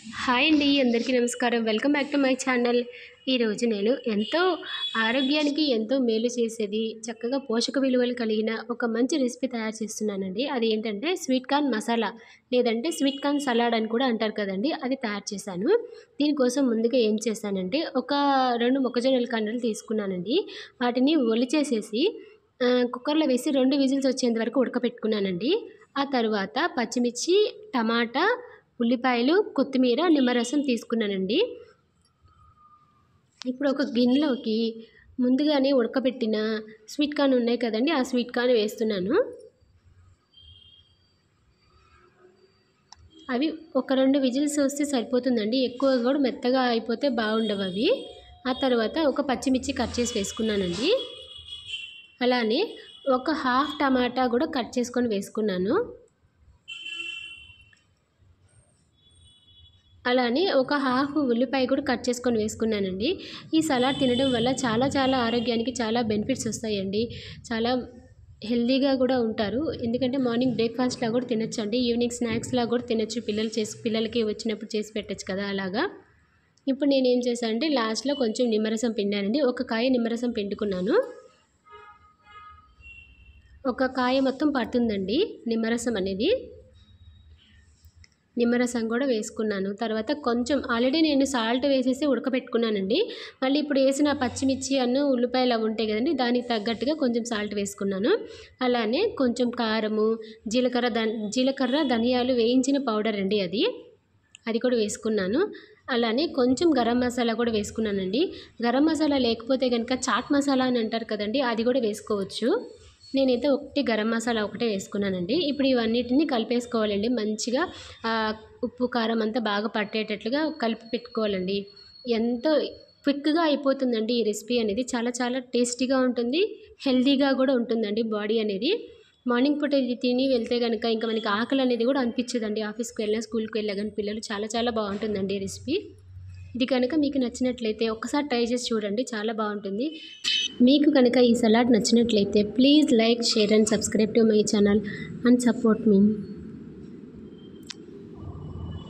Hi అండి, అందరికీ నమస్కారం. Welcome back to my channel. ఈరోజు నేను ఎంతో ఆరోగ్యానికి ఎంతో మేలు చేసేది, చక్కగా పోషక విలువలు కలిగిన ఒక మంచి రెసిపీ తయారు చేస్తున్నానండి. అది ఏంటంటే స్వీట్ కార్న్ మసాలా, లేదంటే స్వీట్ కార్న్ సలాడ్ అని కూడా అంటారు కదండి. అది తయారు చేశాను. దీనికోసం ముందుగా ఏం చేశానంటే ఒక 2 మొక్కజొన్నల కండలు తీసుకున్నానండి. వాటిని ఒలిచేసేసి కుక్కర్లో వేసి 2 విజిల్స్ వచ్చేంత వరకు ఉడకపెట్టుకున్నానండి. ఆ తర్వాత పచ్చిమిర్చి, టమాటా, ఉల్లిపాయలు, కొత్తిమీర, నిమ్మరసం తీసుకున్నానండి. ఇప్పుడు ఒక గిన్నెలోకి ముందుగానే ఉడకబెట్టిన స్వీట్ కార్న్ ఉన్నాయి కదండి, ఆ స్వీట్ కార్న్ వేస్తున్నాను. అవి ఒక 2 విజిల్స్ వస్తే సరిపోతుందండి. ఎక్కువ కూడా మెత్తగా అయిపోతే బాగుండవు అవి. ఆ తర్వాత ఒక పచ్చిమిర్చి కట్ చేసి వేసుకున్నానండి. అలానే ఒక హాఫ్ టమాటా కూడా కట్ చేసుకొని వేసుకున్నాను. అలానే ఒక హాఫ్ ఉల్లిపాయ కూడా కట్ చేసుకొని వేసుకున్నానండి. ఈ సలాడ్ తినడం వల్ల చాలా ఆరోగ్యానికి చాలా బెనిఫిట్స్ వస్తాయండి. చాలా హెల్తీగా కూడా ఉంటారు. ఎందుకంటే మార్నింగ్ బ్రేక్ఫాస్ట్లా కూడా తినొచ్చండి, ఈవినింగ్ స్నాక్స్లా కూడా తినొచ్చు. పిల్లలకి వచ్చినప్పుడు చేసి పెట్టచ్చు కదా అలాగా. ఇప్పుడు నేనేం చేశాను అంటే లాస్ట్లో కొంచెం నిమ్మరసం పిండానండి. ఒక కాయ నిమ్మరసం పిండుకున్నాను. ఒక కాయ మొత్తం పడుతుందండి నిమ్మరసం అనేది. నిమ్మరసం కూడా వేసుకున్నాను. తర్వాత కొంచెం ఆల్రెడీ నేను సాల్ట్ వేసేసి ఉడకపెట్టుకున్నానండి. మళ్ళీ ఇప్పుడు వేసిన పచ్చిమిర్చి ఉల్లిపాయలు అవి ఉంటాయి కదండి, దానికి తగ్గట్టుగా కొంచెం సాల్ట్ వేసుకున్నాను. అలానే కొంచెం కారము, జీలకర్ర ధనియాలు వేయించిన పౌడర్ అండి అది కూడా వేసుకున్నాను. అలానే కొంచెం గరం మసాలా కూడా వేసుకున్నానండి. గరం మసాలా లేకపోతే కనుక చాట్ మసాలా అని అంటారు కదండి, అది కూడా వేసుకోవచ్చు. నేనైతే ఒకటి గరం మసాలా ఒకటే వేసుకున్నానండి. ఇప్పుడు ఇవన్నిటిని కలిపేసుకోవాలండి మంచిగా. ఉప్పు కారం అంతా బాగా పట్టేటట్లుగా కలిపి పెట్టుకోవాలండి. ఎంతో క్విక్గా అయిపోతుందండి ఈ రెసిపీ అనేది. చాలా టేస్టీగా ఉంటుంది, హెల్తీగా కూడా ఉంటుందండి బాడీ అనేది. మార్నింగ్ పూట ఇది తిని వెళ్తే కనుక ఇంకా మనకి ఆకలి అనేది కూడా అనిపించదండి. ఆఫీస్కి వెళ్ళినా స్కూల్కి వెళ్ళినా కానీ పిల్లలు చాలా బాగుంటుందండి ఈ రెసిపీ. ఇది కనుక మీకు నచ్చినట్లయితే ఒక్కసారి ట్రై చేసి చూడండి, చాలా బాగుంటుంది. మీకు కనుక ఈ సలాడ్ నచ్చినట్లయితే please like, share and subscribe to my channel and support me.